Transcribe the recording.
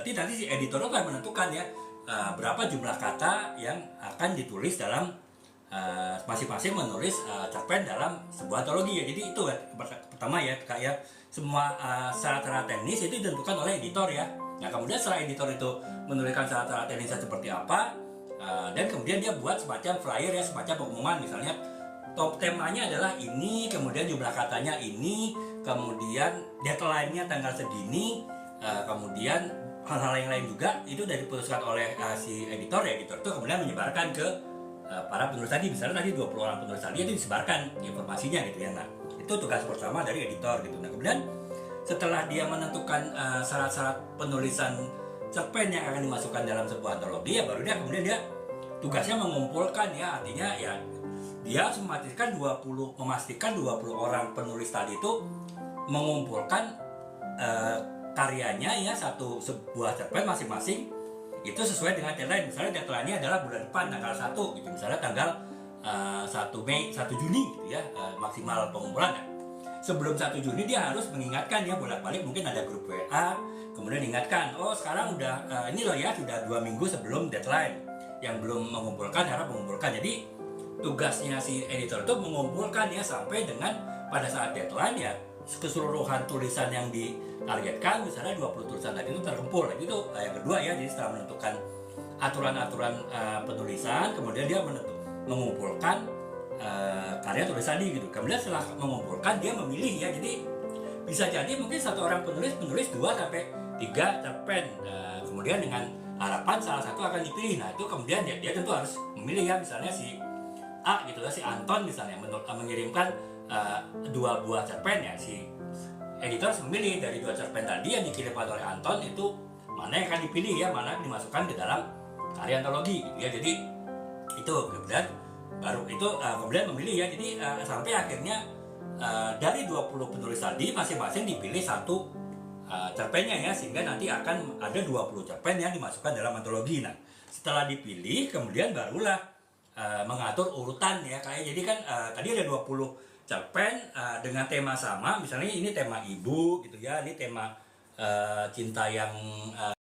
berarti nanti si editor akan menentukan ya berapa jumlah kata yang akan ditulis dalam masing-masing menulis cerpen dalam sebuah antologi ya. Jadi itu pertama ya Kak ya, semua syarat-syarat teknis itu ditentukan oleh editor ya. Nah kemudian setelah editor itu menuliskan syarat-syarat teknisnya seperti apa, dan kemudian dia buat semacam flyer ya, semacam pengumuman, misalnya top temanya adalah ini, kemudian jumlah katanya ini, kemudian deadline-nya tanggal segini, kemudian hal-hal yang lain juga itu dari diputuskan oleh si editor ya. Editor itu kemudian menyebarkan ke para penulis tadi, misalnya tadi 20 orang penulis tadi itu disebarkan informasinya gitu ya. Nah itu tugas pertama dari editor gitu. Nah kemudian setelah dia menentukan syarat-syarat penulisan cerpen yang akan dimasukkan dalam sebuah antologi ya, baru dia kemudian dia tugasnya mengumpulkan ya, artinya ya dia memastikan 20 orang penulis tadi itu mengumpulkan karyanya ya, sebuah cerpen masing-masing itu sesuai dengan deadline. Misalnya deadline-nya adalah bulan depan tanggal 1 gitu, misalnya tanggal 1 Juni gitu ya, maksimal pengumpulan ya. Sebelum 1 Juni dia harus mengingatkan ya, bolak-balik mungkin ada grup WA, kemudian ingatkan, oh sekarang udah ini loh ya, sudah 2 minggu sebelum deadline, yang belum mengumpulkan harap mengumpulkan. Jadi tugasnya si editor itu mengumpulkan ya sampai dengan pada saat deadline ya, keseluruhan tulisan yang ditargetkan misalnya 20 tulisan tadi itu terkumpul. Itu yang kedua ya. Jadi setelah menentukan aturan-aturan penulisan, kemudian dia mengumpulkan karya tulis tadi gitu. Kemudian setelah mengumpulkan dia memilih ya. Jadi bisa jadi mungkin satu orang penulis 2 sampai 3 cerpen, kemudian dengan harapan salah satu akan dipilih. Nah itu kemudian dia tentu harus memilih ya, misalnya si A gitu ya, si Anton misalnya mengirimkan 2 buah cerpen ya, si editor memilih dari 2 cerpen tadi yang dikirimkan oleh Anton itu mana yang akan dipilih ya, mana yang dimasukkan ke dalam karya antologi gitu ya. Jadi itu kemudian baru itu kemudian memilih ya. Jadi sampai akhirnya dari 20 penulis tadi masing-masing dipilih 1 cerpennya ya, sehingga nanti akan ada 20 cerpen yang dimasukkan dalam antologi. Nah setelah dipilih kemudian barulah mengatur urutan ya kayak. Jadi kan tadi ada 20 cerpen dengan tema sama, misalnya ini tema ibu gitu ya, ini tema cinta yang